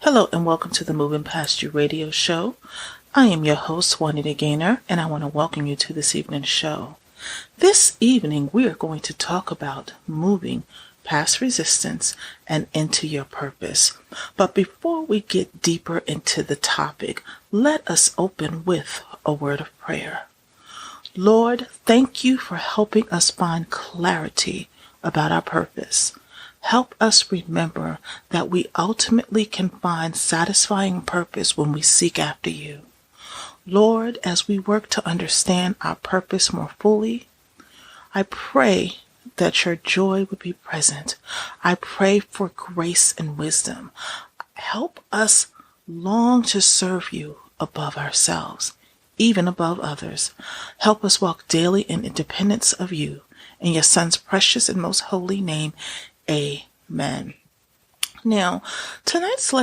Hello and welcome to the Moving Past You radio show. I am your host, Juanita Gaynor, and I want to welcome you to this evening's show. This evening, we are going to talk about moving past resistance and into your purpose. But before we get deeper into the topic, let us open with a word of prayer. Lord, thank you for helping us find clarity about our purpose. Help us remember that we ultimately can find satisfying purpose when we seek after you. Lord, as we work to understand our purpose more fully, I pray that your joy would be present. I pray for grace and wisdom. Help us long to serve you above ourselves, even above others. Help us walk daily in independence of you. In your Son's precious and most holy name, amen. Now, tonight's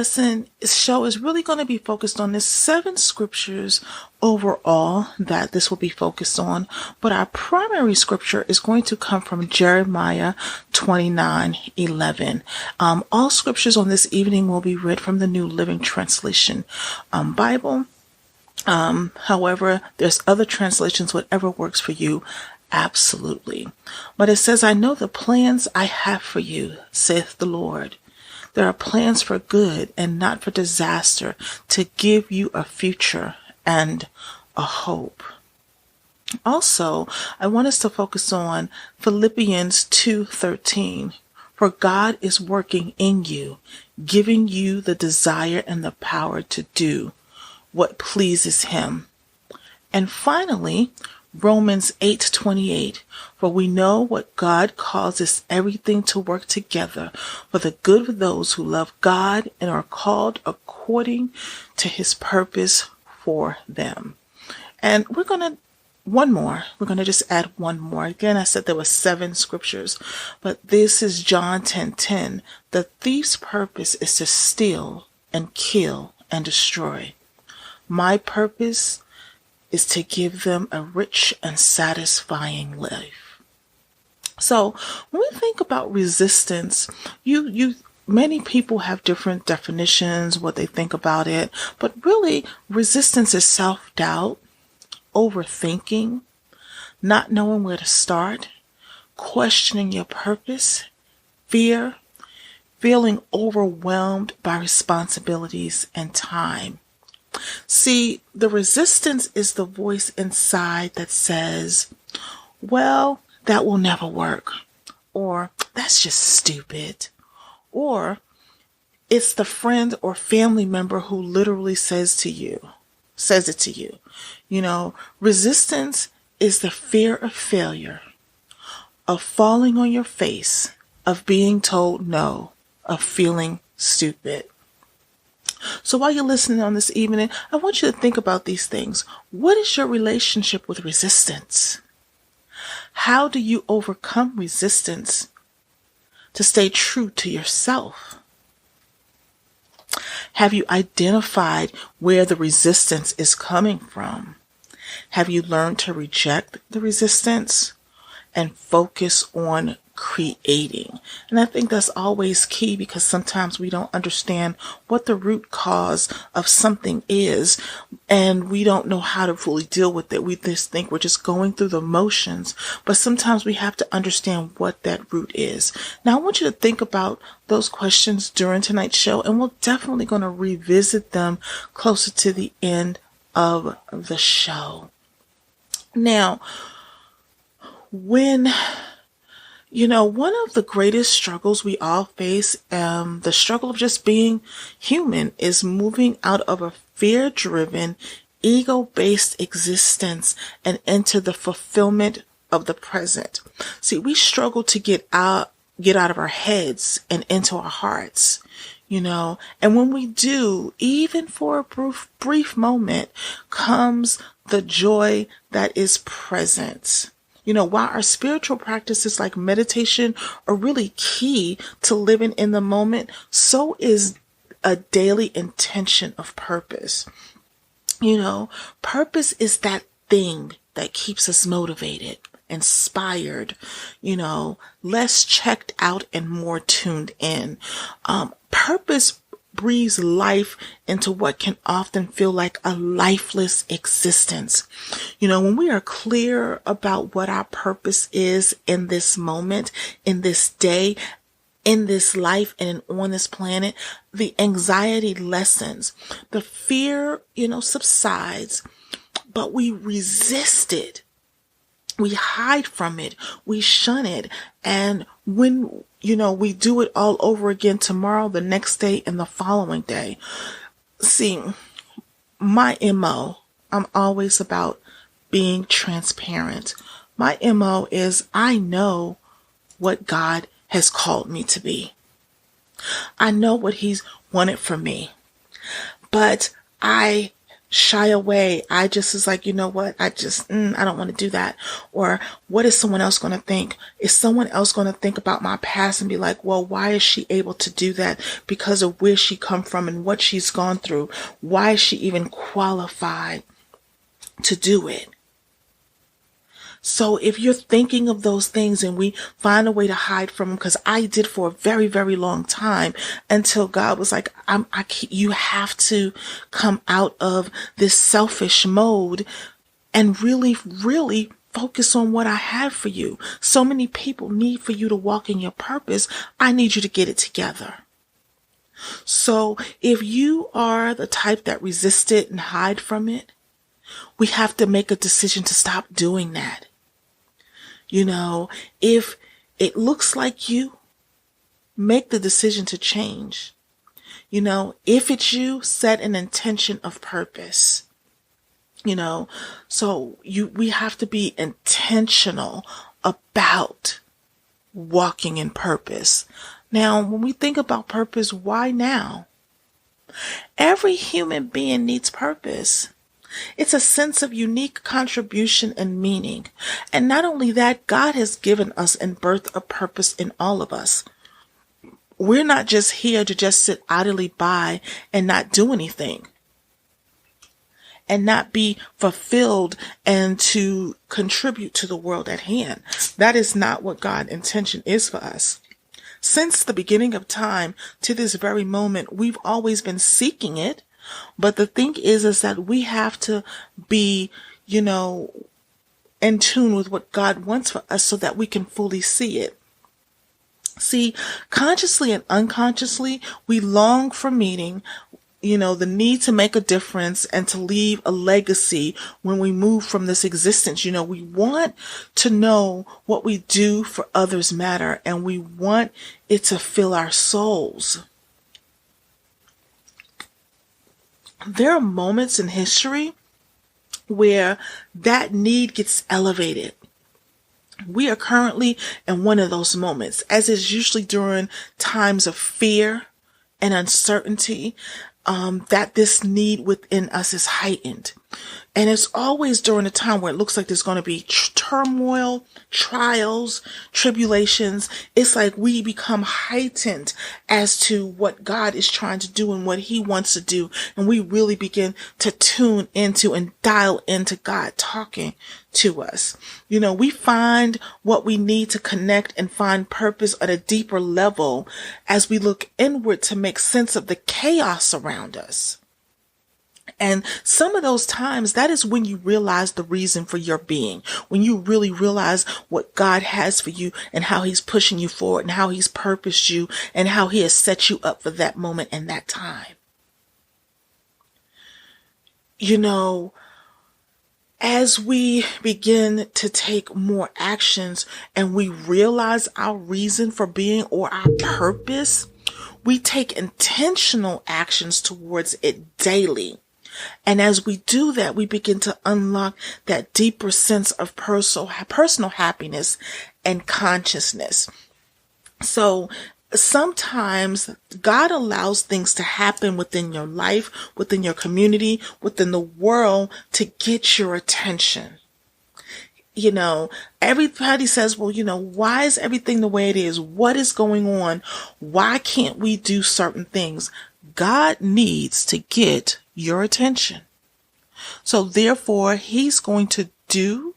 show is really going to be focused on the 7 scriptures overall that this will be focused on, but our primary scripture is going to come from Jeremiah 29:11. All scriptures on this evening will be read from the New Living Translation Bible. However, there's other translations, whatever works for you. Absolutely. But it says, I know the plans I have for you, saith the Lord. There are plans for good and not for disaster, to give you a future and a hope. Also, I want us to focus on Philippians 2:13. For God is working in you, giving you the desire and the power to do what pleases him. And finally, Romans 8:28, for we know what God causes everything to work together for the good of those who love God and are called according to his purpose for them. And we're going to just add one more. Again, I said there were 7 scriptures, but this is John 10:10. The thief's purpose is to steal and kill and destroy. My purpose is to give them a rich and satisfying life. So when we think about resistance, many people have different definitions, what they think about it, but really resistance is self-doubt, overthinking, not knowing where to start, questioning your purpose, fear, feeling overwhelmed by responsibilities and time. See, the resistance is the voice inside that says, well, that will never work, or that's just stupid, or it's the friend or family member who literally says it to you. Resistance is the fear of failure, of falling on your face, of being told no, of feeling stupid. So while you're listening on this evening, I want you to think about these things. What is your relationship with resistance? How do you overcome resistance to stay true to yourself? Have you identified where the resistance is coming from? Have you learned to reject the resistance and focus on creating? And I think that's always key, because sometimes we don't understand what the root cause of something is, and we don't know how to fully deal with it. We just think we're just going through the motions, but sometimes we have to understand what that root is. Now, I want you to think about those questions during tonight's show, and we're definitely going to revisit them closer to the end of the show. Now, one of the greatest struggles we all face, the struggle of just being human, is moving out of a fear-driven, ego-based existence and into the fulfillment of the present. See, we struggle to get out of our heads and into our hearts, and when we do, even for a brief moment, comes the joy that is present. While our spiritual practices like meditation are really key to living in the moment, so is a daily intention of purpose. Purpose is that thing that keeps us motivated, inspired, less checked out and more tuned in. Purpose breathes life into what can often feel like a lifeless existence. When we are clear about what our purpose is in this moment, in this day, in this life, and on this planet, the anxiety lessens. The fear, subsides, but we resist it. We hide from it. We shun it. And when, we do it all over again tomorrow, the next day, and the following day. See, my MO, I'm always about being transparent. My MO is I know what God has called me to be. I know what He's wanted for me. But I shy away. I just is like, you know what? I don't want to do that. Or what is someone else going to think? Is someone else going to think about my past and be like, well, why is she able to do that? Because of where she come from and what she's gone through. Why is she even qualified to do it? So if you're thinking of those things and we find a way to hide from them, because I did for a very, very long time until God was like, you have to come out of this selfish mode and really, really focus on what I have for you. So many people need for you to walk in your purpose. I need you to get it together. So if you are the type that resist it and hide from it, we have to make a decision to stop doing that. If it looks like you, make the decision to change. If it's you, set an intention of purpose. So we have to be intentional about walking in purpose. Now, when we think about purpose, why now? Every human being needs purpose. It's a sense of unique contribution and meaning. And not only that, God has given us and birthed a purpose in all of us. We're not just here to just sit idly by and not do anything and not be fulfilled and to contribute to the world at hand. That is not what God's intention is for us. Since the beginning of time to this very moment, we've always been seeking it. But the thing is that we have to be, in tune with what God wants for us so that we can fully see it. See, consciously and unconsciously, we long for meaning, the need to make a difference and to leave a legacy when we move from this existence. We want to know what we do for others matter, and we want it to fill our souls. There are moments in history where that need gets elevated. We are currently in one of those moments, as is usually during times of fear and uncertainty, that this need within us is heightened. And it's always during a time where it looks like there's going to be turmoil, trials, tribulations. It's like we become heightened as to what God is trying to do and what He wants to do. And we really begin to tune into and dial into God talking to us. We find what we need to connect and find purpose at a deeper level as we look inward to make sense of the chaos around us. And some of those times, that is when you realize the reason for your being, when you really realize what God has for you and how He's pushing you forward and how He's purposed you and how He has set you up for that moment and that time. As we begin to take more actions and we realize our reason for being or our purpose, we take intentional actions towards it daily. And as we do that, we begin to unlock that deeper sense of personal happiness and consciousness. So sometimes God allows things to happen within your life, within your community, within the world to get your attention. Everybody says, well, why is everything the way it is? What is going on? Why can't we do certain things? God needs to get your attention. So therefore, He's going to do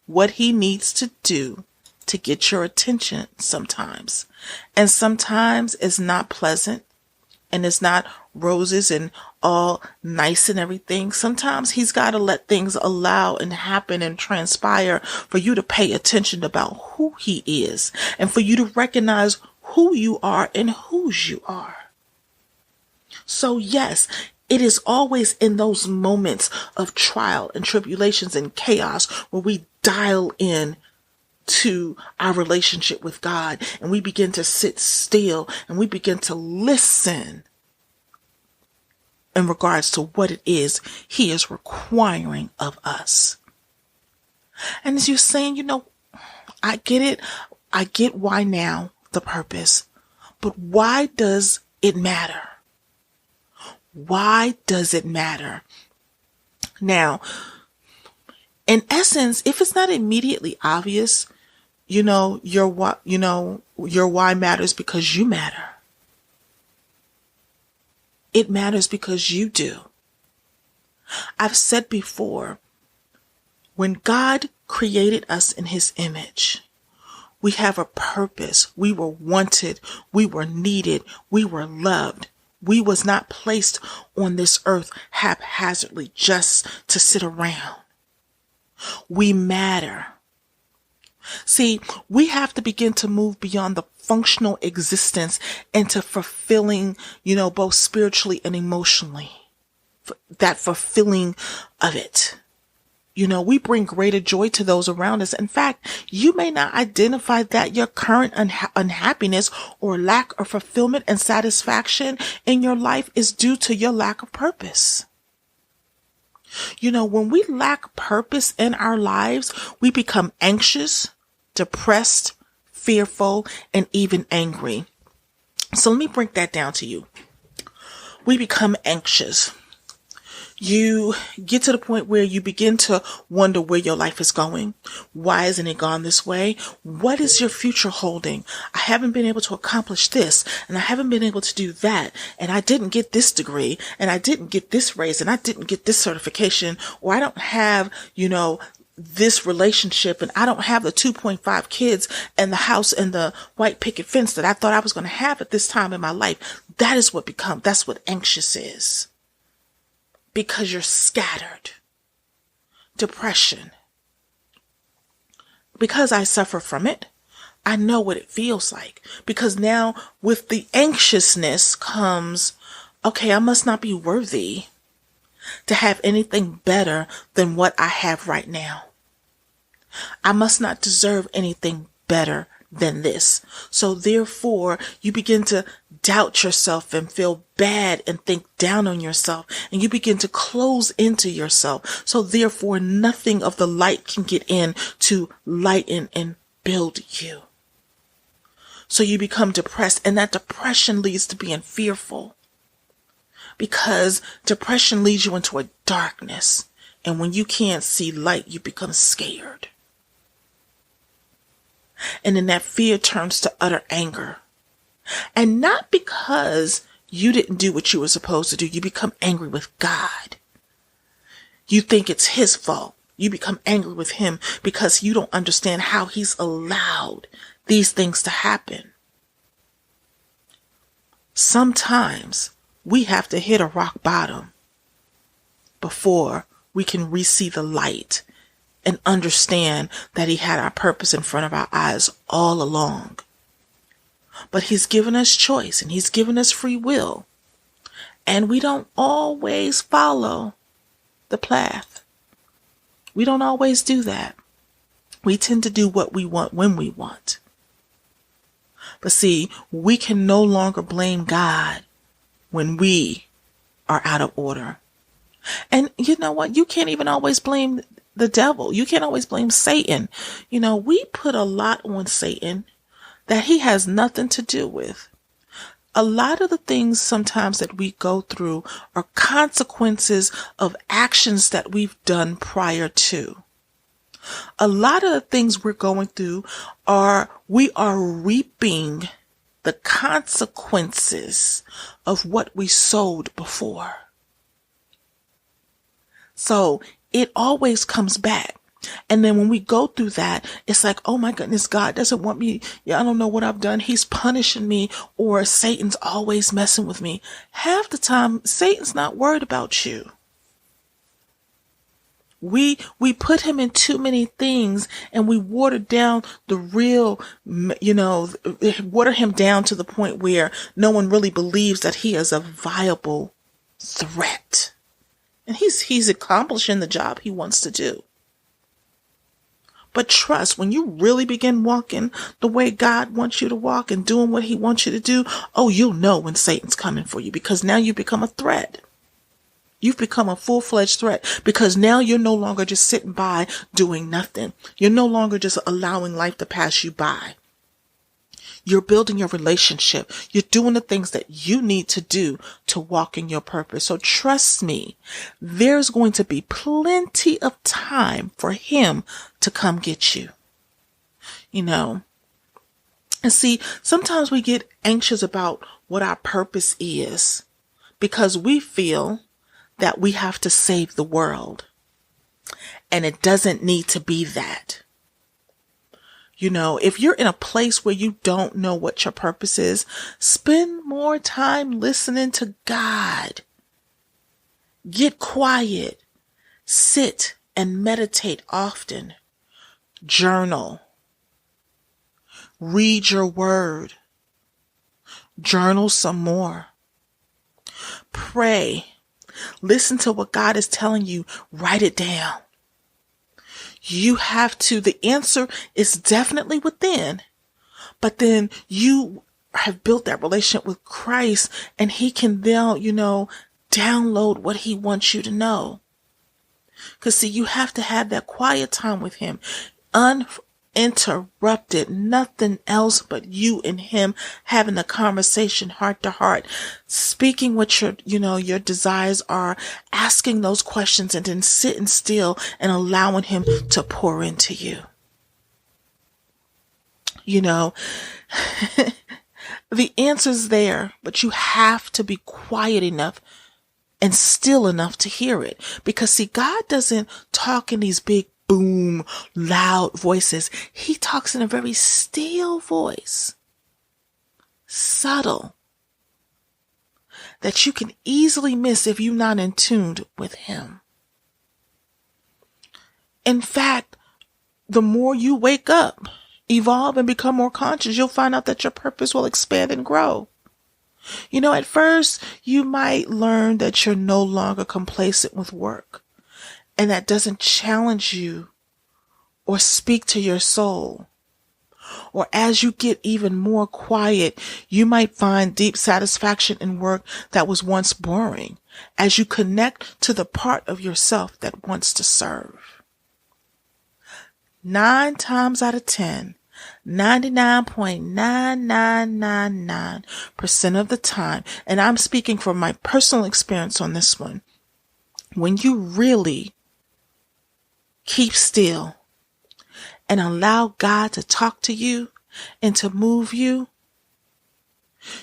what He needs to do to get your attention sometimes. And sometimes it's not pleasant. and it's not roses and all nice and everything. Sometimes he's got to let things allow and happen and transpire for you to pay attention about who he is and for you to recognize who you are and whose you are. So yes, it is always in those moments of trial and tribulations and chaos where we dial in to our relationship with God and we begin to sit still and we begin to listen in regards to what it is he is requiring of us. And as you're saying, I get it. I get why now, the purpose, but why does it matter? Why does it matter? Now, in essence, if it's not immediately obvious, your why matters because you matter. It matters because you do. I've said before, when God created us in his image, we have a purpose. We were wanted. We were needed. We were loved. We was not placed on this earth haphazardly just to sit around. We matter. See, we have to begin to move beyond the functional existence into fulfilling, both spiritually and emotionally. That fulfilling of it. We bring greater joy to those around us. In fact, you may not identify that your current unhappiness or lack of fulfillment and satisfaction in your life is due to your lack of purpose. When we lack purpose in our lives, we become anxious, depressed, fearful, and even angry. So let me break that down to you. We become anxious. You get to the point where you begin to wonder where your life is going. Why isn't it gone this way? What is your future holding? I haven't been able to accomplish this, and I haven't been able to do that, and I didn't get this degree, and I didn't get this raise, and I didn't get this certification, or I don't have, this relationship, and I don't have the 2.5 kids and the house and the white picket fence that I thought I was going to have at this time in my life. That's what anxious is. Because you're scattered. Depression. Because I suffer from it, I know what it feels like. Because now with the anxiousness comes, okay, I must not be worthy to have anything better than what I have right now. I must not deserve anything better than this. So therefore, you begin to doubt yourself and feel bad and think down on yourself, and you begin to close into yourself. So therefore, nothing of the light can get in to lighten and build you. So you become depressed, and that depression leads to being fearful, because depression leads you into a darkness. And when you can't see light, you become scared. And then that fear turns to utter anger. And not because you didn't do what you were supposed to do. You become angry with God. You think it's his fault. You become angry with him because you don't understand how he's allowed these things to happen. Sometimes we have to hit a rock bottom before we can re-see the light and understand that he had our purpose in front of our eyes all along. But he's given us choice and he's given us free will. And we don't always follow the path. We don't always do that. We tend to do what we want when we want. But see, we can no longer blame God when we are out of order. And you know what? You can't even always blame the devil. You can't always blame Satan. We put a lot on Satan that he has nothing to do with. A lot of the things sometimes that we go through are consequences of actions that we've done prior to. A lot of the things we're going through we are reaping the consequences of what we sowed before. So it always comes back. And then when we go through that, it's like, oh my goodness, God doesn't want me. Yeah, I don't know what I've done. He's punishing me, or Satan's always messing with me. Half the time, Satan's not worried about you. We put him in too many things, and we water down the real, water him down to the point where no one really believes that he is a viable threat. And he's accomplishing the job he wants to do. But trust, when you really begin walking the way God wants you to walk and doing what he wants you to do, oh, you'll know when Satan's coming for you, because now you become a threat. You've become a full-fledged threat, because now you're no longer just sitting by doing nothing. You're no longer just allowing life to pass you by. You're building your relationship. You're doing the things that you need to do to walk in your purpose. So trust me, there's going to be plenty of time for him to come get you. And see, sometimes we get anxious about what our purpose is because we feel that we have to save the world. And it doesn't need to be that. If you're in a place where you don't know what your purpose is, spend more time listening to God. Get quiet. Sit and meditate often. Journal. Read your word. Journal some more. Pray. Listen to what God is telling you. Write it down. You have to. The answer is definitely within. But then you have built that relationship with Christ, and he can now, download what he wants you to know. Because see, you have to have that quiet time with him. Uninterrupted, nothing else but you and him having a conversation heart to heart, speaking what your desires are, asking those questions, and then sitting still and allowing him to pour into you. The answer's there, but you have to be quiet enough and still enough to hear it. Because see, God doesn't talk in these big boom, loud voices. He talks in a very still voice, subtle, that you can easily miss if you're not in tune with him. In fact, the more you wake up, evolve, and become more conscious, you'll find out that your purpose will expand and grow. At first, you might learn that you're no longer complacent with work. And that doesn't challenge you or speak to your soul. Or as you get even more quiet, you might find deep satisfaction in work that was once boring, as you connect to the part of yourself that wants to serve. 9 times out of 10, 99.9999% of the time, and I'm speaking from my personal experience on this one, when you really keep still and allow God to talk to you and to move you,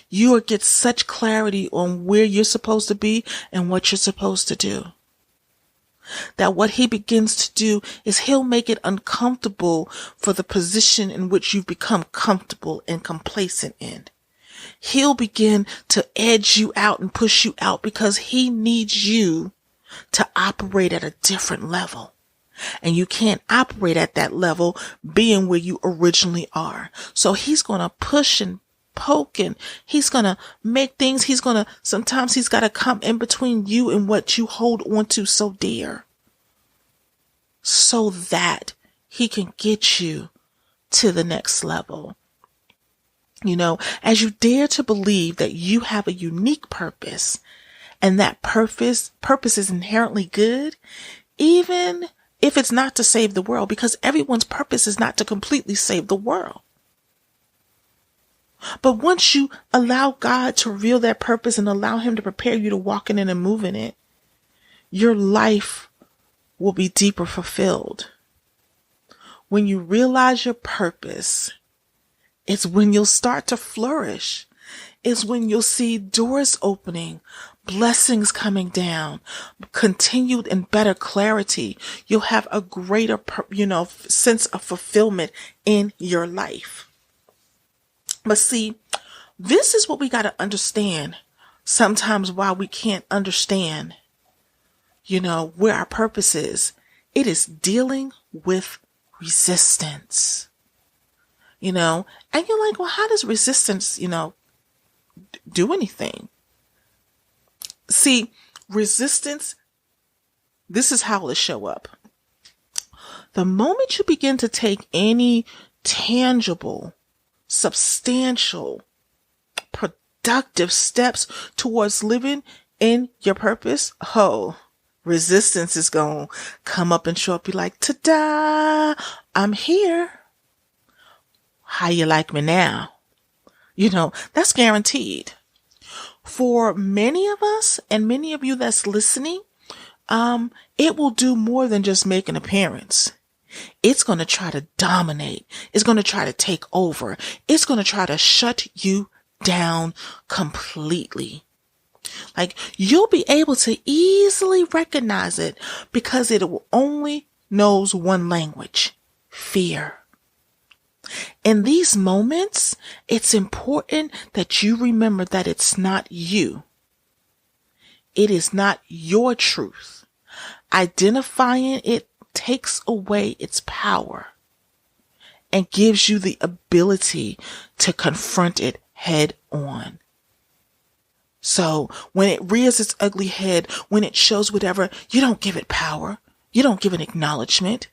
you will get such clarity on where you're supposed to be and what you're supposed to do. That what he begins to do is he'll make it uncomfortable for the position in which you've become comfortable and complacent in. He'll begin to edge you out and push you out because he needs you to operate at a different level. And you can't operate at that level being where you originally are. So he's going to push and poke, and he's going to make things, sometimes he's got to come in between you and what you hold on to so dear, so that he can get you to the next level. As you dare to believe that you have a unique purpose, and that purpose is inherently good, even if it's not to save the world, because everyone's purpose is not to completely save the world. But once you allow God to reveal that purpose and allow him to prepare you to walk in it and move in it, your life will be deeper fulfilled. When you realize your purpose, it's when you'll start to flourish is when you'll see doors opening, blessings coming down, continued and better clarity. You'll have a greater, sense of fulfillment in your life. But see, this is what we got to understand. Sometimes while we can't understand, where our purpose is, it is dealing with resistance, and you're like, well, how does resistance, do anything? See, resistance, this is how it'll show up. The moment you begin to take any tangible, substantial, productive steps towards living in your purpose, resistance is going to come up and show up. Be like, ta-da, I'm here. How you like me now? That's guaranteed. For many of us and many of you that's listening, it will do more than just make an appearance. It's going to try to dominate. It's going to try to take over. It's going to try to shut you down completely. Like, you'll be able to easily recognize it because it only knows one language: fear. In these moments, it's important that you remember that it's not you. It is not your truth. Identifying it takes away its power and gives you the ability to confront it head on. So when it rears its ugly head, when it shows whatever, you don't give it power. You don't give it acknowledgement.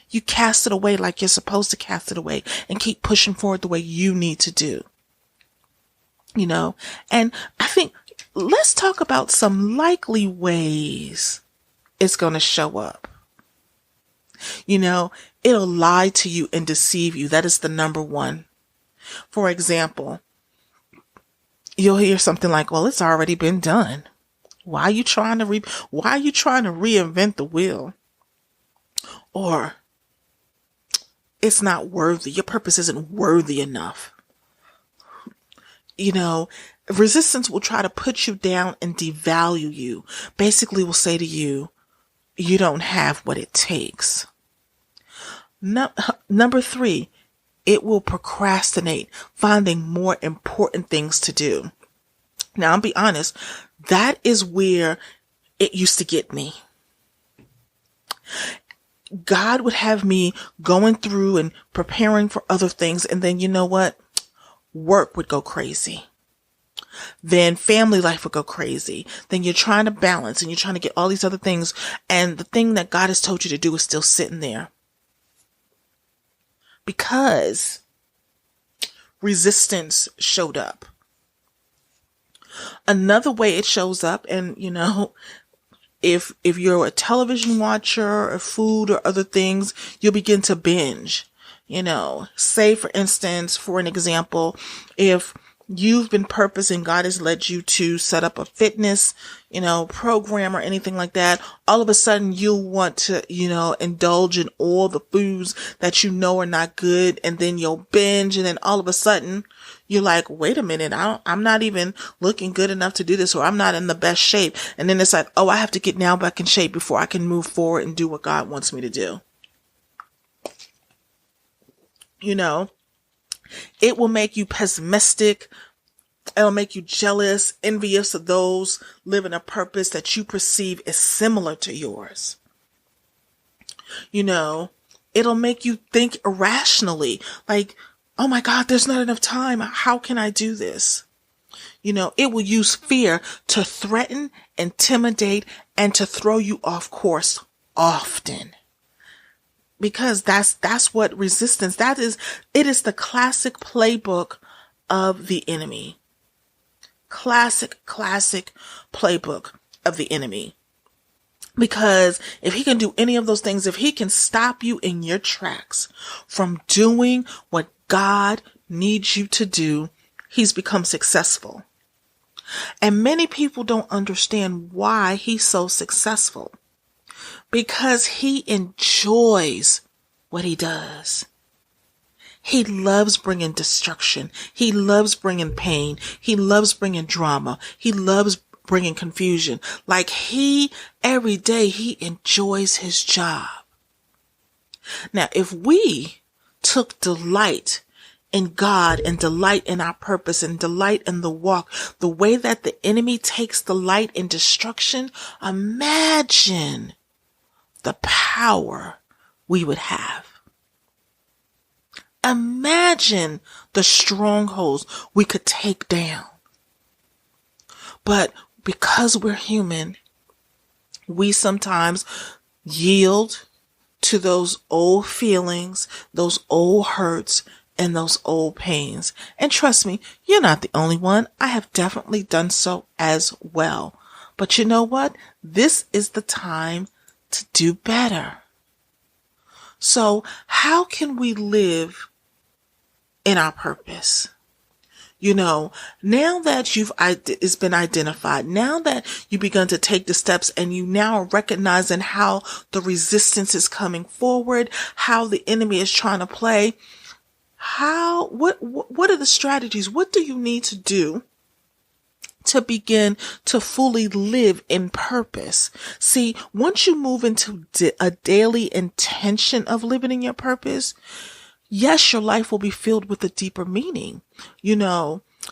You cast it away like you're supposed to cast it away and keep pushing forward the way you need to do. And I think let's talk about some likely ways it's going to show up. It'll lie to you and deceive you. That is the number one. For example, you'll hear something like, well, it's already been done. Why are you trying to reinvent the wheel? Or it's not worthy. Your purpose isn't worthy enough. Resistance will try to put you down and devalue you. Basically will say to you, you don't have what it takes. Number 3, it will procrastinate, finding more important things to do. Now, I'll be honest, that is where it used to get me. God would have me going through and preparing for other things. And then, work would go crazy. Then family life would go crazy. Then you're trying to balance and you're trying to get all these other things. And the thing that God has told you to do is still sitting there. Because resistance showed up. Another way it shows up, and if you're a television watcher or food or other things, you'll begin to binge. Say for instance, for an example, if you've been purposing, God has led you to set up a fitness, program or anything like that, all of a sudden you'll want to, indulge in all the foods that are not good, and then you'll binge, and then all of a sudden you're like, wait a minute, I'm not even looking good enough to do this, or I'm not in the best shape. And then it's like, oh, I have to get now back in shape before I can move forward and do what God wants me to do. It will make you pessimistic. It'll make you jealous, envious of those living a purpose that you perceive is similar to yours. It'll make you think irrationally, like, oh my God, there's not enough time. How can I do this? It will use fear to threaten, intimidate, and to throw you off course often. Because that's what resistance, it is the classic playbook of the enemy. Classic playbook of the enemy. Because if he can do any of those things, if he can stop you in your tracks from doing what God needs you to do, he's become successful. And many people don't understand why he's so successful. Because he enjoys what he does. He loves bringing destruction. He loves bringing pain. He loves bringing drama. He loves bringing confusion. Like every day, he enjoys his job. Now, if we took delight in God and delight in our purpose and delight in the walk, the way that the enemy takes delight in destruction, imagine the power we would have. Imagine the strongholds we could take down. But because we're human, we sometimes yield to those old feelings, those old hurts, and those old pains. And trust me, you're not the only one. I have definitely done so as well. But you know what? This is the time to do better. So how can we live in our purpose? Now that it's been identified, now that you begun to take the steps and you now are recognizing how the resistance is coming forward, how the enemy is trying to play, what are the strategies? What do you need to do to begin to fully live in purpose? See, once you move into a daily intention of living in your purpose, yes, your life will be filled with a deeper meaning.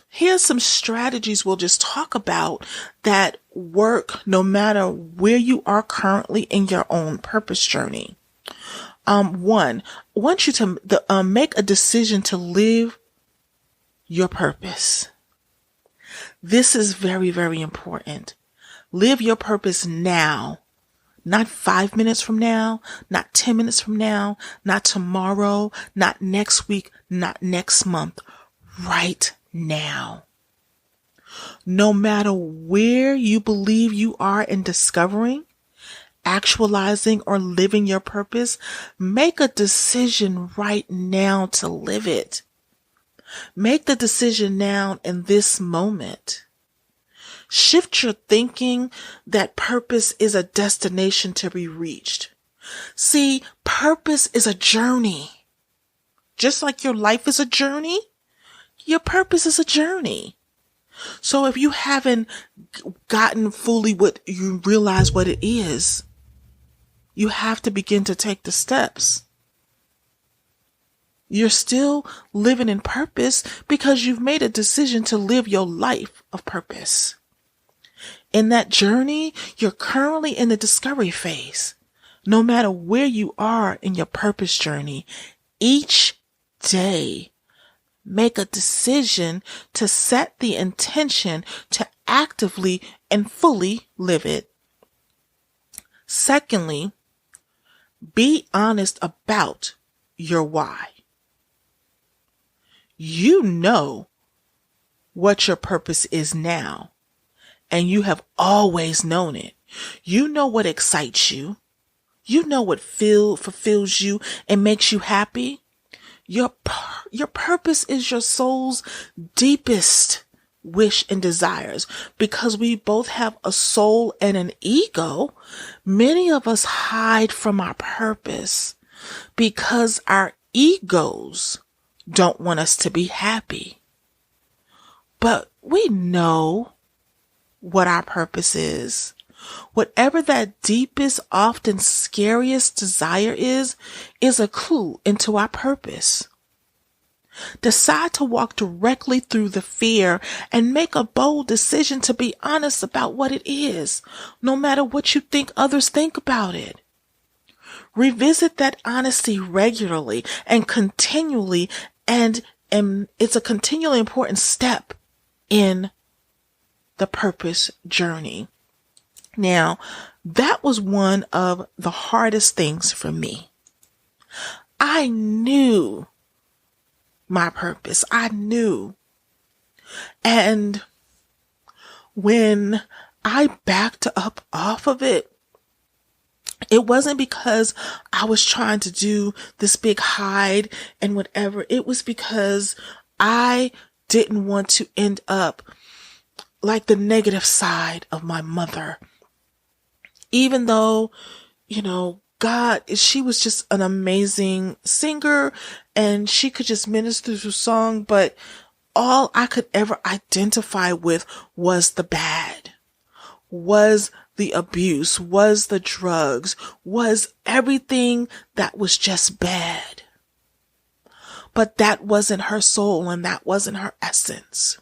Here's some strategies we'll just talk about that work no matter where you are currently in your own purpose journey. One, I want you to make a decision to live your purpose. This is very, very important. Live your purpose now. Not 5 minutes from now, not 10 minutes from now, not tomorrow, not next week, not next month. Right now. No matter where you believe you are in discovering, actualizing, or living your purpose, make a decision right now to live it. Make the decision now in this moment. Shift your thinking that purpose is a destination to be reached. See, purpose is a journey. Just like your life is a journey, your purpose is a journey. So if you haven't gotten fully what you realize what it is, you have to begin to take the steps. You're still living in purpose because you've made a decision to live your life of purpose. In that journey, you're currently in the discovery phase. No matter where you are in your purpose journey, each day, make a decision to set the intention to actively and fully live it. Secondly, be honest about your why. You know what your purpose is now, and you have always known it. You know what excites you. You know what fulfills you and makes you happy. Your purpose is your soul's deepest wish and desires. Because we both have a soul and an ego, many of us hide from our purpose because our egos don't want us to be happy. But we know what our purpose is. Whatever that deepest, often scariest desire is a clue into our purpose. Decide to walk directly through the fear and make a bold decision to be honest about what it is, no matter what you think others think about it. Revisit that honesty regularly and continually, and it's a continually important step in the purpose journey. Now, that was one of the hardest things for me. I knew my purpose. I knew. And when I backed up off of it, it wasn't because I was trying to do this big hide and whatever. It was because I didn't want to end up like the negative side of my mother. Even though, God, she was just an amazing singer and she could just minister through song, but all I could ever identify with was the bad, was the abuse, was the drugs, was everything that was just bad. But that wasn't her soul and that wasn't her essence.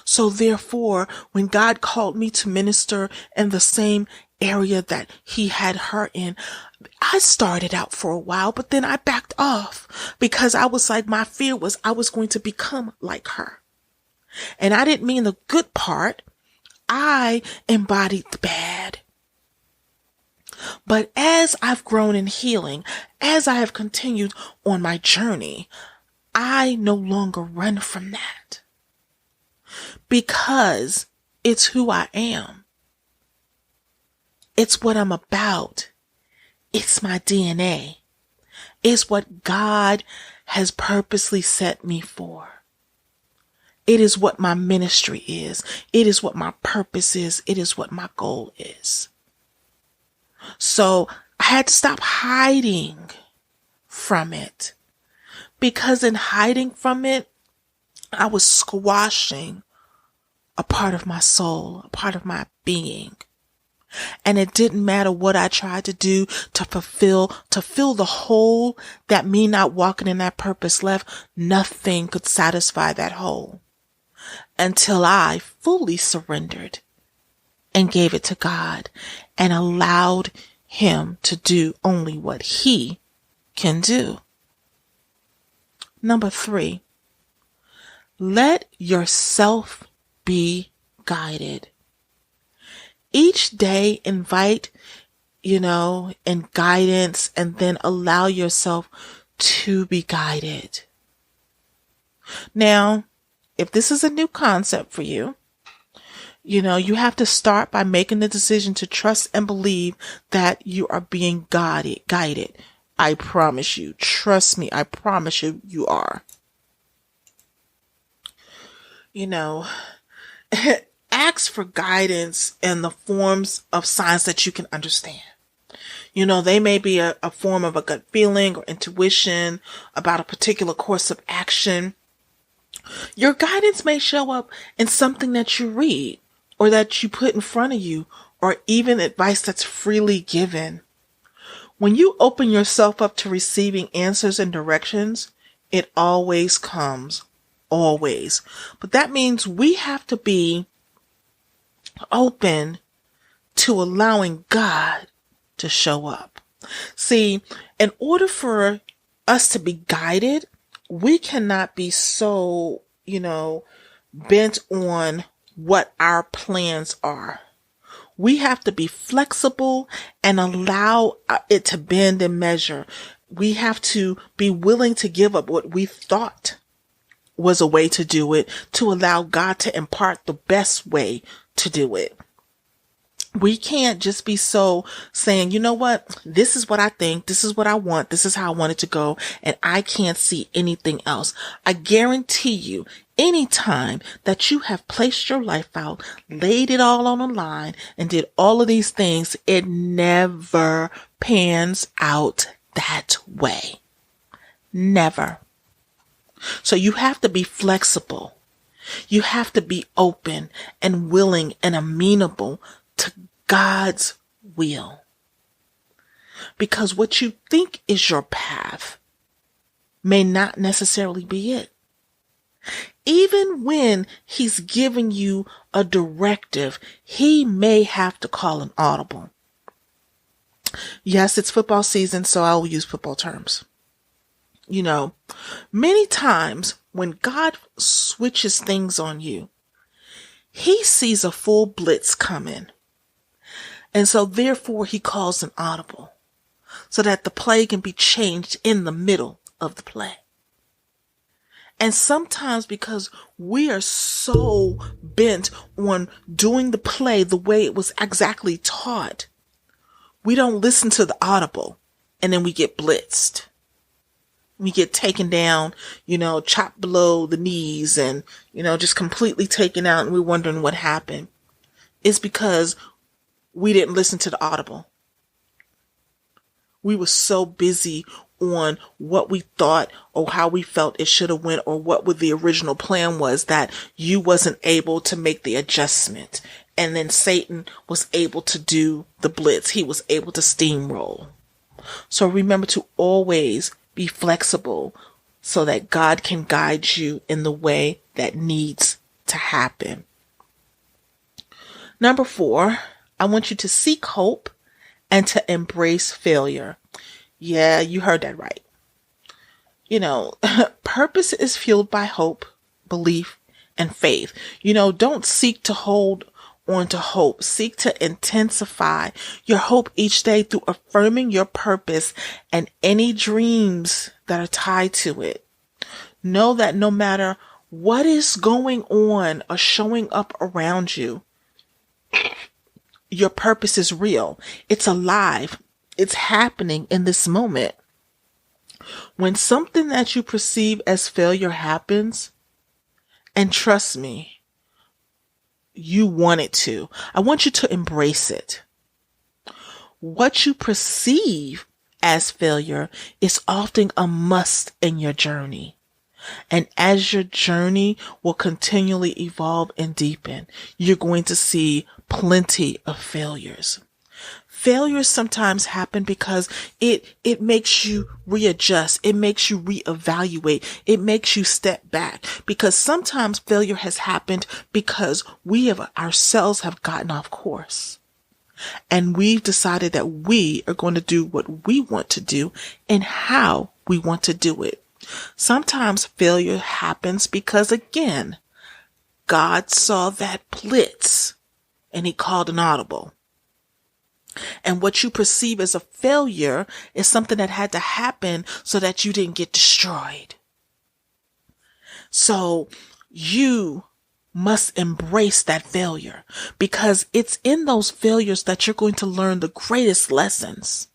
So therefore, when God called me to minister in the same area that he had her in, I started out for a while, but then I backed off because I was like, my fear was I was going to become like her. And I didn't mean the good part. I embodied the bad. But as I've grown in healing, as I have continued on my journey, I no longer run from that. Because it's who I am. It's what I'm about. It's my DNA. It's what God has purposely set me for. It is what my ministry is. It is what my purpose is. It is what my goal is. So I had to stop hiding from it. Because in hiding from it, I was squashing a part of my soul, a part of my being. And it didn't matter what I tried to do to fill the hole that me not walking in that purpose left. Nothing could satisfy that hole until I fully surrendered and gave it to God and allowed him to do only what he can do. Number 3, let yourself be guided. Each day invite, and guidance, and then allow yourself to be guided. Now, if this is a new concept for you, you have to start by making the decision to trust and believe that you are being guided. I promise you. Trust me. I promise you, you are. Ask for guidance in the forms of signs that you can understand. They may be a form of a gut feeling or intuition about a particular course of action. Your guidance may show up in something that you read or that you put in front of you, or even advice that's freely given. When you open yourself up to receiving answers and directions, it always comes. Always. But that means we have to be open to allowing God to show up. See, in order for us to be guided, we cannot be so, bent on what our plans are. We have to be flexible and allow it to bend and measure. We have to be willing to give up what we thought was a way to do it, to allow God to impart the best way to do it. We can't just be so saying, you know what, this is what I think, this is what I want, this is how I want it to go, and I can't see anything else. I guarantee you, anytime that you have placed your life out, laid it all on the line, and did all of these things, it never pans out that way. Never. So you have to be flexible. You have to be open and willing and amenable to God's will. Because what you think is your path may not necessarily be it. Even when he's giving you a directive, he may have to call an audible. Yes, it's football season, so I will use football terms. Many times when God switches things on you, he sees a full blitz coming. And so therefore he calls an audible so that the play can be changed in the middle of the play. And sometimes because we are so bent on doing the play the way it was exactly taught, we don't listen to the audible, and then we get blitzed. We get taken down, chopped below the knees and, just completely taken out, and we're wondering what happened. It's because we didn't listen to the audible. We were so busy on what we thought or how we felt it should have went or what the original plan was that you wasn't able to make the adjustment. And then Satan was able to do the blitz. He was able to steamroll. So remember to always be flexible so that God can guide you in the way that needs to happen. Number 4, I want you to seek hope and to embrace failure. Yeah, you heard that right. Purpose is fueled by hope, belief, and faith. Don't seek to hold on to hope. Seek to intensify your hope each day through affirming your purpose and any dreams that are tied to it. Know that no matter what is going on or showing up around you, your purpose is real. It's alive. It's happening in this moment. When something that you perceive as failure happens, and trust me, you want it to. I want you to embrace it. What you perceive as failure is often a must in your journey. And as your journey will continually evolve and deepen, you're going to see plenty of failures. Failures sometimes happen because it makes you readjust. It makes you reevaluate. It makes you step back, because sometimes failure has happened because we ourselves have gotten off course. And we've decided that we are going to do what we want to do and how we want to do it. Sometimes failure happens because, again, God saw that blitz and he called an audible. And what you perceive as a failure is something that had to happen so that you didn't get destroyed. So you must embrace that failure, because it's in those failures that you're going to learn the greatest lessons.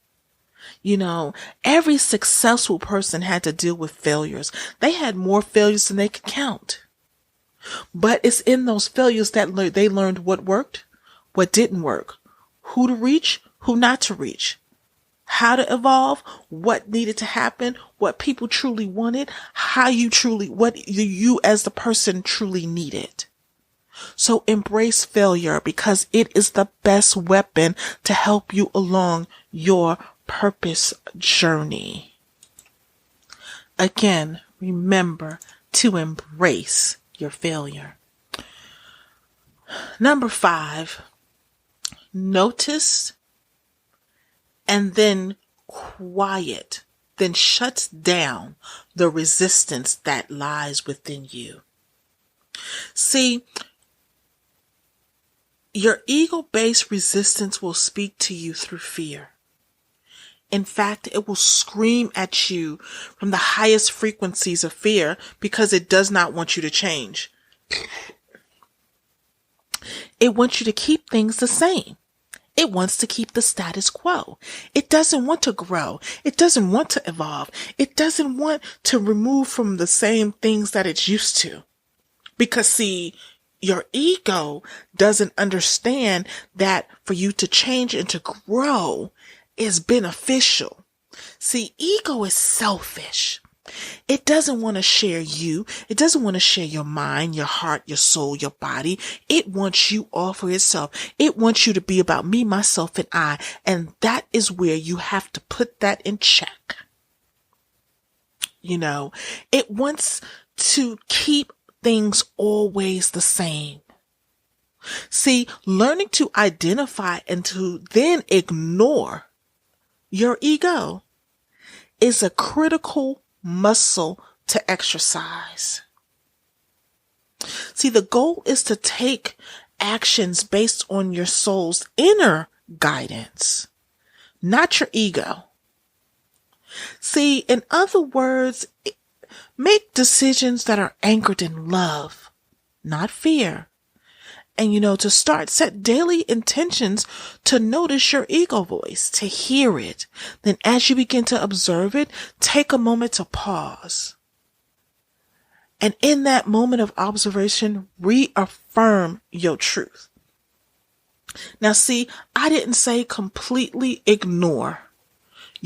Every successful person had to deal with failures. They had more failures than they could count. But it's in those failures that they learned what worked, what didn't work, who to reach, who not to reach, how to evolve, what needed to happen, what people truly wanted, what you as the person truly needed. So embrace failure, because it is the best weapon to help you along your purpose journey. Again, remember to embrace your failure. Number 5, notice and then quiet, then shuts down the resistance that lies within you. See, your ego-based resistance will speak to you through fear. In fact, it will scream at you from the highest frequencies of fear because it does not want you to change. It wants you to keep things the same. It wants to keep the status quo. It doesn't want to grow. It doesn't want to evolve. It doesn't want to remove from the same things that it's used to. Because see, your ego doesn't understand that for you to change and to grow is beneficial. See, ego is selfish. It doesn't want to share you. It doesn't want to share your mind, your heart, your soul, your body. It wants you all for itself. It wants you to be about me, myself, and I. And that is where you have to put that in check. It wants to keep things always the same. See, learning to identify and to then ignore your ego is a critical muscle to exercise. See, the goal is to take actions based on your soul's inner guidance, not your ego. See, in other words, make decisions that are anchored in love, not fear. And, to set daily intentions to notice your ego voice, to hear it. Then as you begin to observe it, take a moment to pause. And in that moment of observation, reaffirm your truth. Now see, I didn't say completely ignore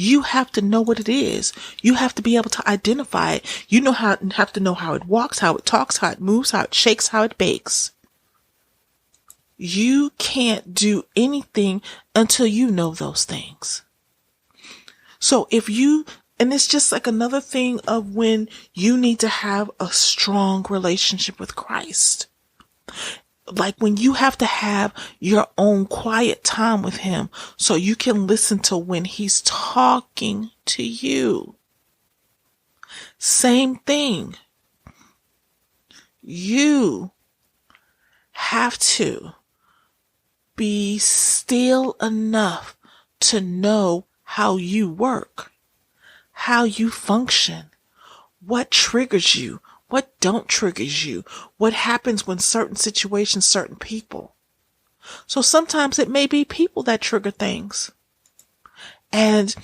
You have to know what it is. You have to be able to identify it. You have to know how it walks, how it talks, how it moves, how it shakes, how it bakes. You can't do anything until you know those things. So and it's just like another thing of when you need to have a strong relationship with Christ. Like when you have to have your own quiet time with him so you can listen to when he's talking to you. Same thing. You have to be still enough to know how you work, how you function, what triggers you, what don't triggers you, what happens when certain situations, certain people. So sometimes it may be people that trigger things. And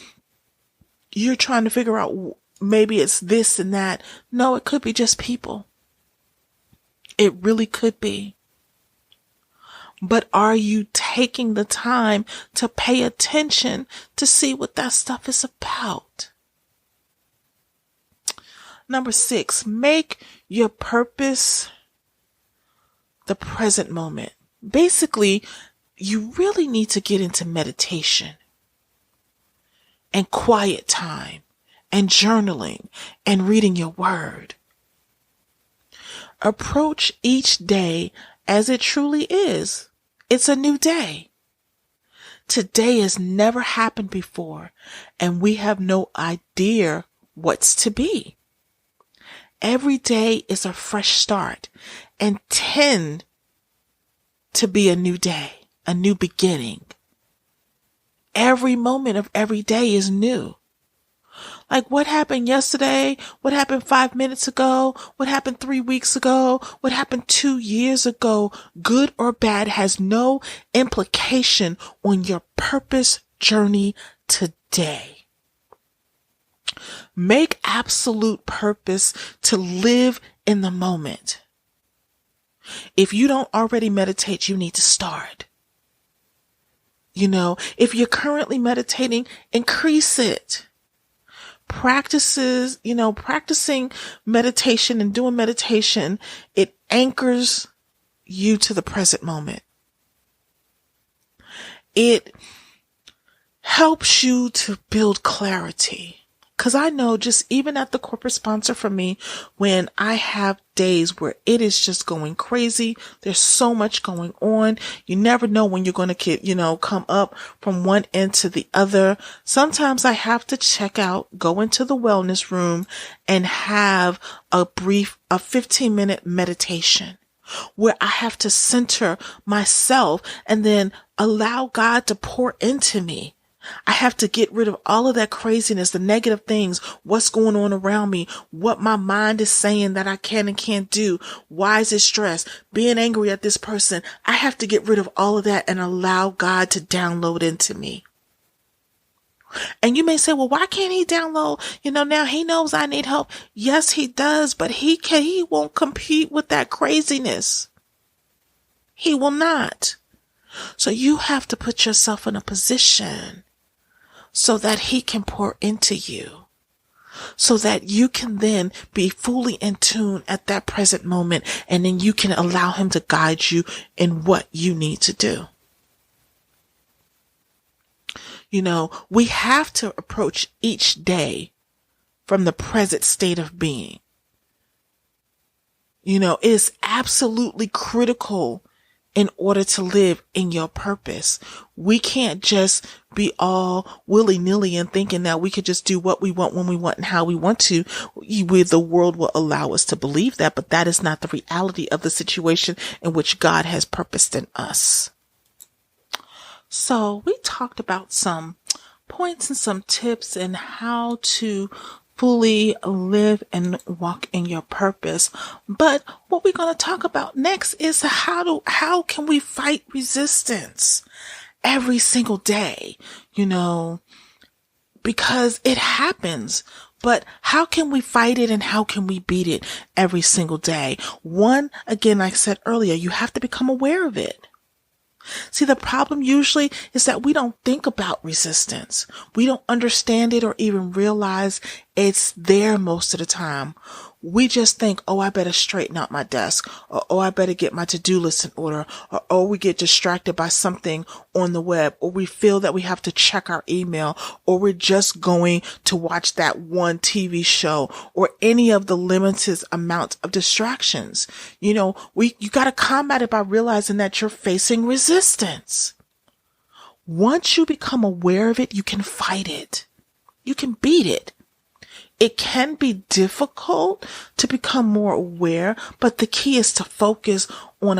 you're trying to figure out maybe it's this and that. No, it could be just people. It really could be. But are you taking the time to pay attention to see what that stuff is about? Number 6, make your purpose the present moment. Basically, you really need to get into meditation and quiet time and journaling and reading your word. Approach each day as it truly is. It's a new day. Today has never happened before, and we have no idea what's to be. Every day is a fresh start and tend to be a new day, a new beginning. Every moment of every day is new. Like what happened yesterday? What happened 5 minutes ago? What happened 3 weeks ago? What happened 2 years ago? Good or bad has no implication on your purpose journey today. Make absolute purpose to live in the moment. If you don't already meditate, you need to start. If you're currently meditating, increase it. Practicing meditation and doing meditation, it anchors you to the present moment. It helps you to build clarity. Because I know just even at the corporate sponsor for me, when I have days where it is just going crazy, there's so much going on. You never know when you're going to come up from one end to the other. Sometimes I have to go into the wellness room and have a 15-minute meditation where I have to center myself and then allow God to pour into me. I have to get rid of all of that craziness, the negative things, what's going on around me, what my mind is saying that I can and can't do. Why is it stress? Being angry at this person. I have to get rid of all of that and allow God to download into me. And you may say, well, why can't he download? Now he knows I need help. Yes, he does, but he won't compete with that craziness. He will not. So you have to put yourself in a position so that he can pour into you, so that you can then be fully in tune at that present moment, and then you can allow him to guide you in what you need to do. We have to approach each day from the present state of being. It is absolutely critical in order to live in your purpose. We can't just be all willy-nilly and thinking that we could just do what we want, when we want, and how we want to. The world will allow us to believe that, but that is not the reality of the situation in which God has purposed in us. So we talked about some points and some tips and how to fully live and walk in your purpose. But what we're going to talk about next is how can we fight resistance every single day, because it happens. But how can we fight it and how can we beat it every single day? One, again, like I said earlier, you have to become aware of it. See, the problem usually is that we don't think about resistance. We don't understand it or even realize it's there most of the time. We just think, oh, I better straighten out my desk, or oh, I better get my to-do list in order, or oh, we get distracted by something on the web, or we feel that we have to check our email, or we're just going to watch that one TV show, or any of the limited amount of distractions. You got to combat it by realizing that you're facing resistance. Once you become aware of it, you can fight it. You can beat it. It can be difficult to become more aware, but the key is to focus on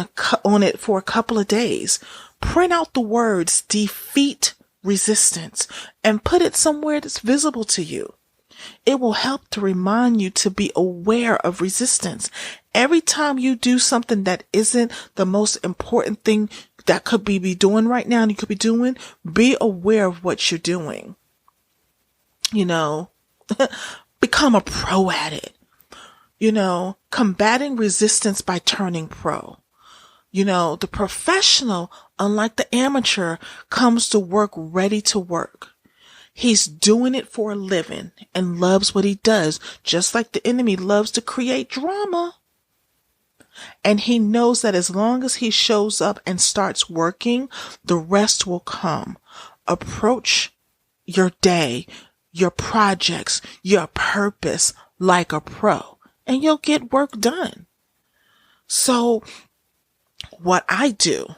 it for a couple of days. Print out the words defeat resistance and put it somewhere that's visible to you. It will help to remind you to be aware of resistance. Every time you do something that isn't the most important thing that could be doing right now and you could be doing, be aware of what you're doing. Become a pro at it. Combating resistance by turning pro. The professional, unlike the amateur, comes to work ready to work. He's doing it for a living and loves what he does, just like the enemy loves to create drama. And he knows that as long as he shows up and starts working, the rest will come. Approach your day, your projects, your purpose like a pro, and you'll get work done. So what I do,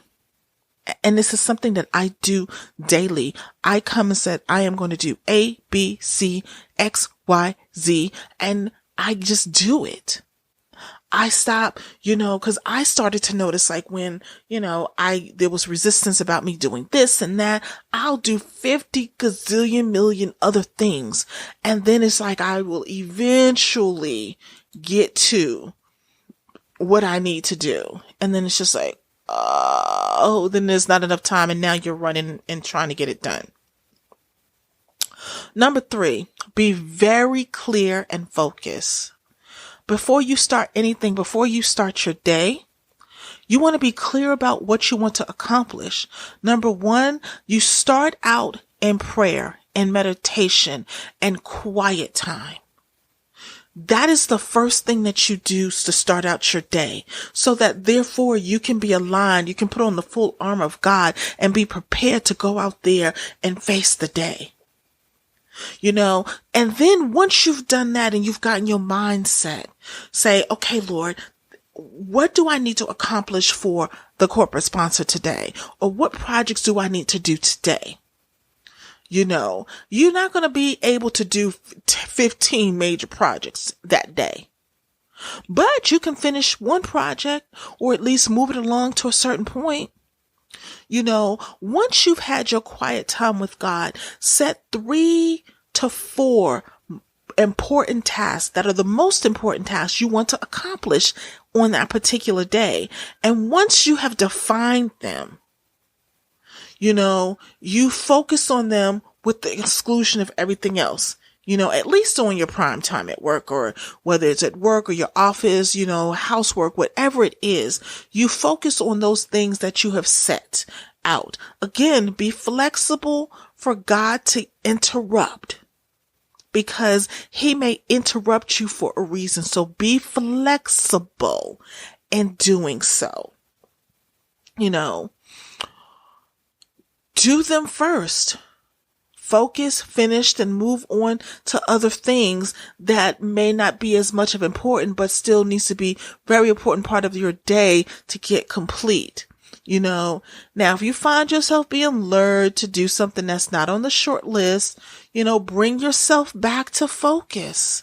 and this is something that I do daily, I come and said, I am going to do A, B, C, X, Y, Z, and I just do it. I stop, cause I started to notice like when, there was resistance about me doing this and that, I'll do 50 gazillion million other things. And then it's like, I will eventually get to what I need to do. And then it's just like, then there's not enough time. And now you're running and trying to get it done. Number 3, be very clear and focused. Before you start anything, before you start your day, you want to be clear about what you want to accomplish. Number 1, you start out in prayer and meditation and quiet time. That is the first thing that you do to start out your day, so that therefore you can be aligned. You can put on the full armor of God and be prepared to go out there and face the day. And then once you've done that and you've gotten your mindset, say, okay, Lord, what do I need to accomplish for the corporate sponsor today? Or what projects do I need to do today? You're not going to be able to do 15 major projects that day, but you can finish one project or at least move it along to a certain point. Once you've had your quiet time with God, set 3 to 4 important tasks that are the most important tasks you want to accomplish on that particular day. And once you have defined them, you focus on them with the exclusion of everything else. At least on your prime time at work, or whether it's at work or your office, housework, whatever it is, you focus on those things that you have set out. Again, be flexible for God to interrupt, because he may interrupt you for a reason. So be flexible in doing so. Do them first. Focus, finish, and move on to other things that may not be as much of important, but still needs to be very important part of your day to get complete. Now, if you find yourself being lured to do something that's not on the short list, bring yourself back to focus.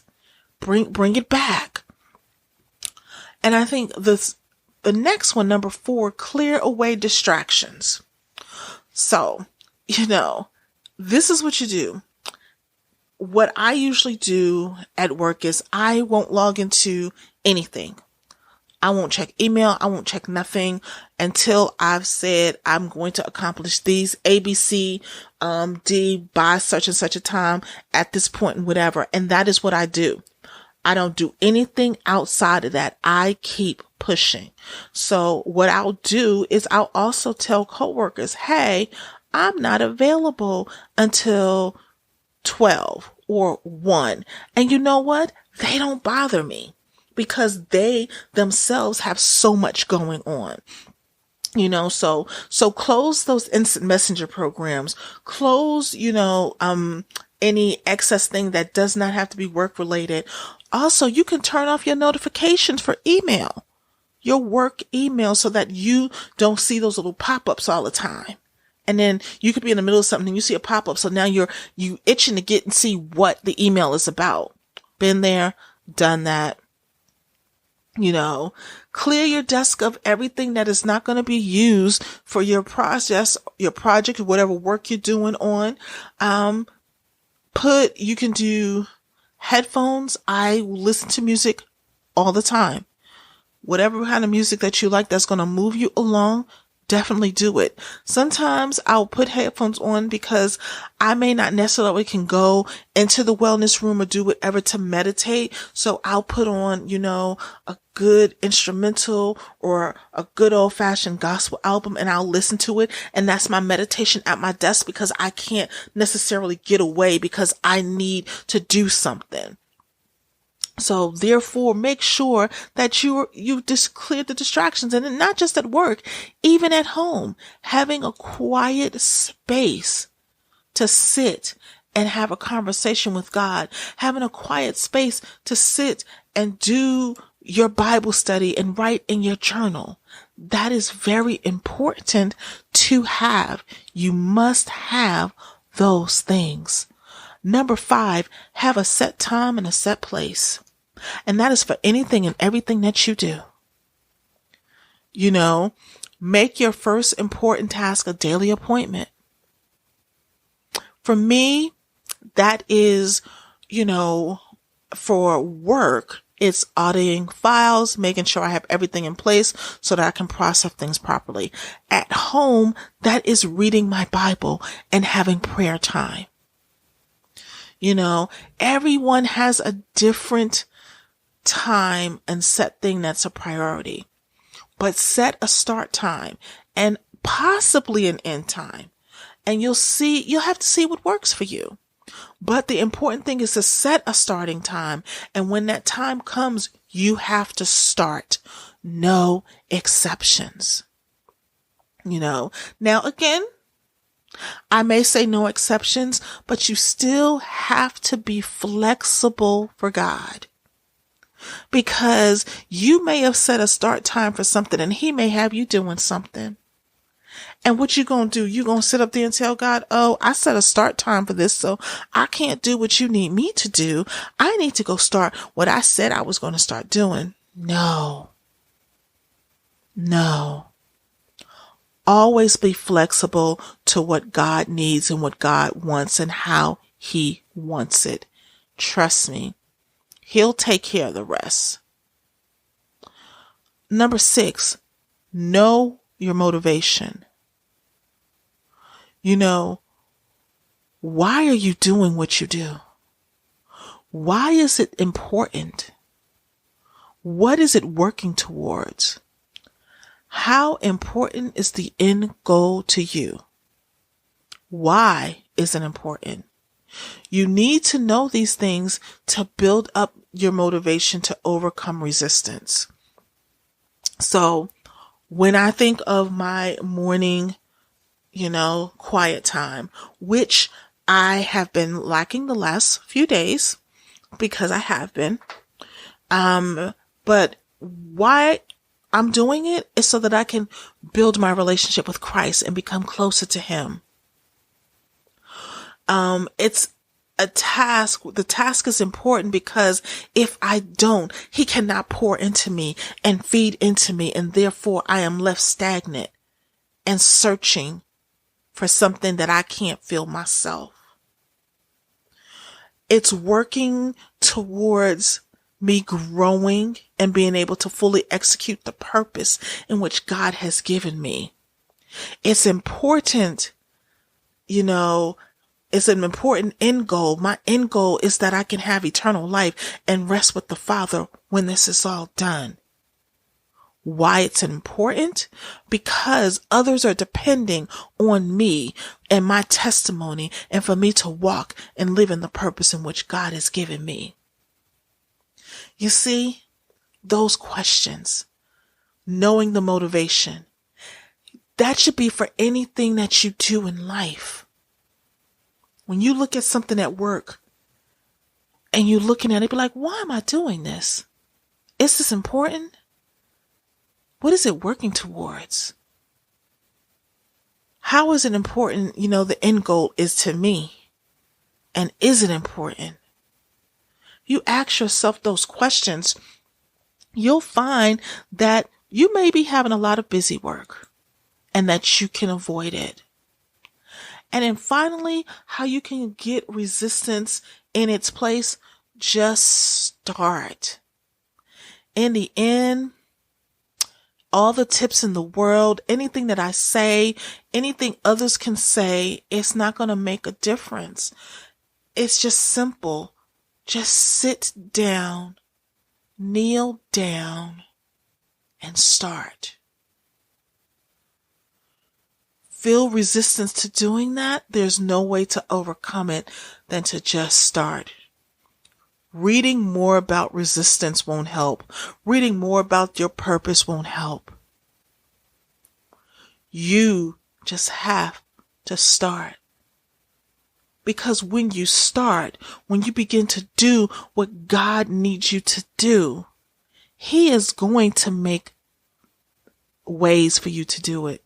Bring it back. And I think the next one, number 4, clear away distractions. So, this is what you do. What I usually do at work is I won't log into anything. I won't check email. I won't check nothing until I've said I'm going to accomplish these ABC, D by such and such a time at this point and whatever. And that is what I do. I don't do anything outside of that. I keep pushing. So what I'll do is I'll also tell coworkers, hey, I'm not available until 12 or 1. And you know what? They don't bother me because they themselves have so much going on. So close those instant messenger programs, close, any excess thing that does not have to be work related. Also, you can turn off your notifications for email, your work email, so that you don't see those little pop-ups all the time. And then you could be in the middle of something and you see a pop-up. So now you itching to get and see what the email is about. Been there, done that. Clear your desk of everything that is not going to be used for your process, your project, whatever work you're doing on. You can do headphones. I listen to music all the time. Whatever kind of music that you like that's going to move you along, definitely do it. Sometimes I'll put headphones on because I may not necessarily can go into the wellness room or do whatever to meditate. So I'll put on, a good instrumental or a good old fashioned gospel album and I'll listen to it. And that's my meditation at my desk because I can't necessarily get away because I need to do something. So therefore, make sure that you just clear the distractions, and not just at work, even at home, having a quiet space to sit and have a conversation with God, having a quiet space to sit and do your Bible study and write in your journal. That is very important to have. You must have those things. Number 5, have a set time and a set place. And that is for anything and everything that you do. Make your first important task a daily appointment. For me, that is, for work, it's auditing files, making sure I have everything in place so that I can process things properly. At home, that is reading my Bible and having prayer time. Everyone has a different time and set thing that's a priority, but set a start time and possibly an end time, and you'll have to see what works for you. But the important thing is to set a starting time, and when that time comes, you have to start. No exceptions. Now again, I may say no exceptions, but you still have to be flexible for God. Because you may have set a start time for something and he may have you doing something. And what you gonna do? You gonna sit up there and tell God, oh, I set a start time for this, so I can't do what you need me to do. I need to go start what I said I was going to start doing. No. Always be flexible to what God needs and what God wants and how he wants it. Trust me. He'll take care of the rest. Number 6, know your motivation. Why are you doing what you do? Why is it important? What is it working towards? How important is the end goal to you? Why is it important? You need to know these things to build up your motivation to overcome resistance. So when I think of my morning, quiet time, which I have been lacking the last few days because I have been, but why I'm doing it is so that I can build my relationship with Christ and become closer to him. It's a task. The task is important because if I don't, he cannot pour into me and feed into me. And therefore I am left stagnant and searching for something that I can't feel myself. It's working towards me growing and being able to fully execute the purpose in which God has given me. It's important, It's an important end goal. My end goal is that I can have eternal life and rest with the Father when this is all done. Why it's important? Because others are depending on me and my testimony and for me to walk and live in the purpose in which God has given me. You see, those questions, knowing the motivation, that should be for anything that you do in life. When you look at something at work and you're looking at it, be like, why am I doing this? Is this important? What is it working towards? How is it important? The end goal is to me. And is it important? You ask yourself those questions, you'll find that you may be having a lot of busy work and that you can avoid it. And then finally, how you can get resistance in its place, just start. In the end, all the tips in the world, anything that I say, anything others can say, it's not going to make a difference. It's just simple. Just sit down, kneel down, and start. Feel resistance to doing that? There's no way to overcome it than to just start. Reading more about resistance won't help. Reading more about your purpose won't help. You just have to start. Because when you start, when you begin to do what God needs you to do, He is going to make ways for you to do it.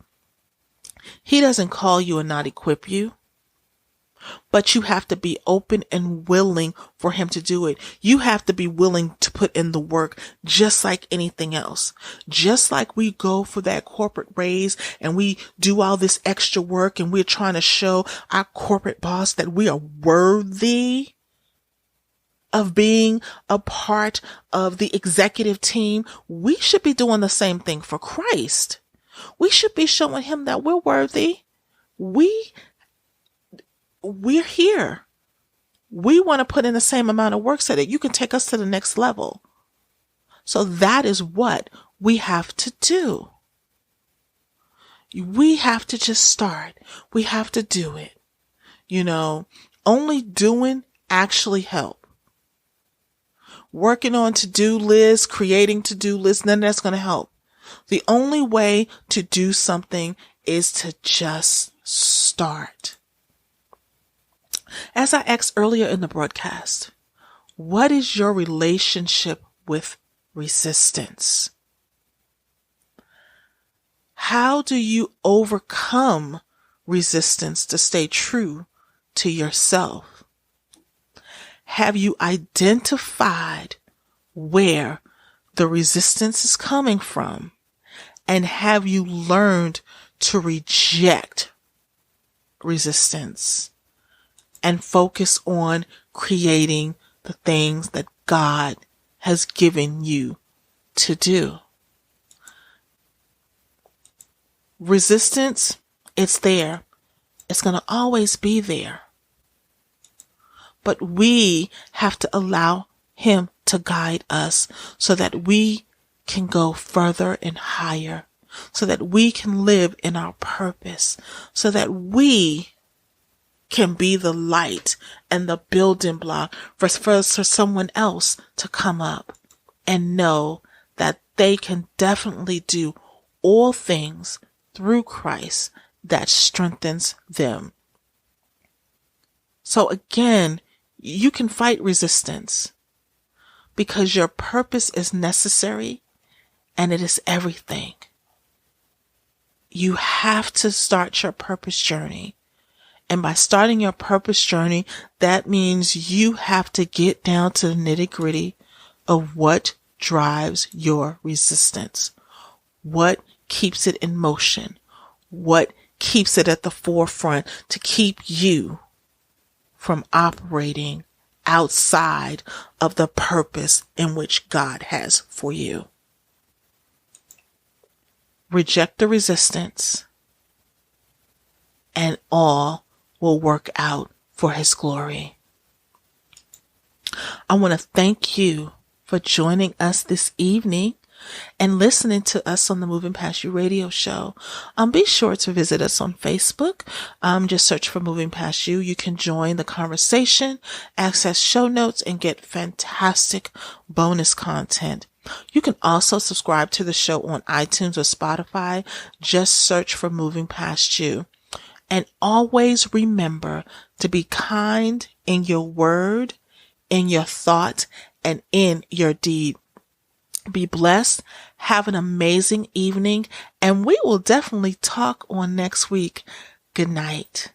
He doesn't call you and not equip you. But you have to be open and willing for Him to do it. You have to be willing to put in the work just like anything else. Just like we go for that corporate raise and we do all this extra work and we're trying to show our corporate boss that we are worthy of being a part of the executive team. We should be doing the same thing for Christ. We should be showing Him that we're worthy. We're here. We want to put in the same amount of work so that you can take us to the next level. So that is what we have to do. We have to just start. We have to do it. Only doing actually help. Working on to-do lists, creating to-do lists, none of that's going to help. The only way to do something is to just start. As I asked earlier in the broadcast, what is your relationship with resistance? How do you overcome resistance to stay true to yourself? Have you identified where the resistance is coming from? And have you learned to reject resistance and focus on creating the things that God has given you to do? Resistance, it's there. It's going to always be there. But we have to allow Him to guide us so that we can go further and higher, so that we can live in our purpose, so that we can be the light and the building block for someone else to come up and know that they can definitely do all things through Christ that strengthens them. So again, you can fight resistance because your purpose is necessary and it is everything. You have to start your purpose journey. And by starting your purpose journey, that means you have to get down to the nitty-gritty of what drives your resistance. What keeps it in motion? What keeps it at the forefront to keep you from operating outside of the purpose in which God has for you? Reject the resistance, and all will work out for His glory. I want to thank you for joining us this evening and listening to us on the Moving Past You radio show. Be sure to visit us on Facebook. Just search for Moving Past You. You can join the conversation, access show notes, and get fantastic bonus content. You can also subscribe to the show on iTunes or Spotify. Just search for Moving Past You. And always remember to be kind in your word, in your thought, and in your deed. Be blessed. Have an amazing evening. And we will definitely talk on next week. Good night.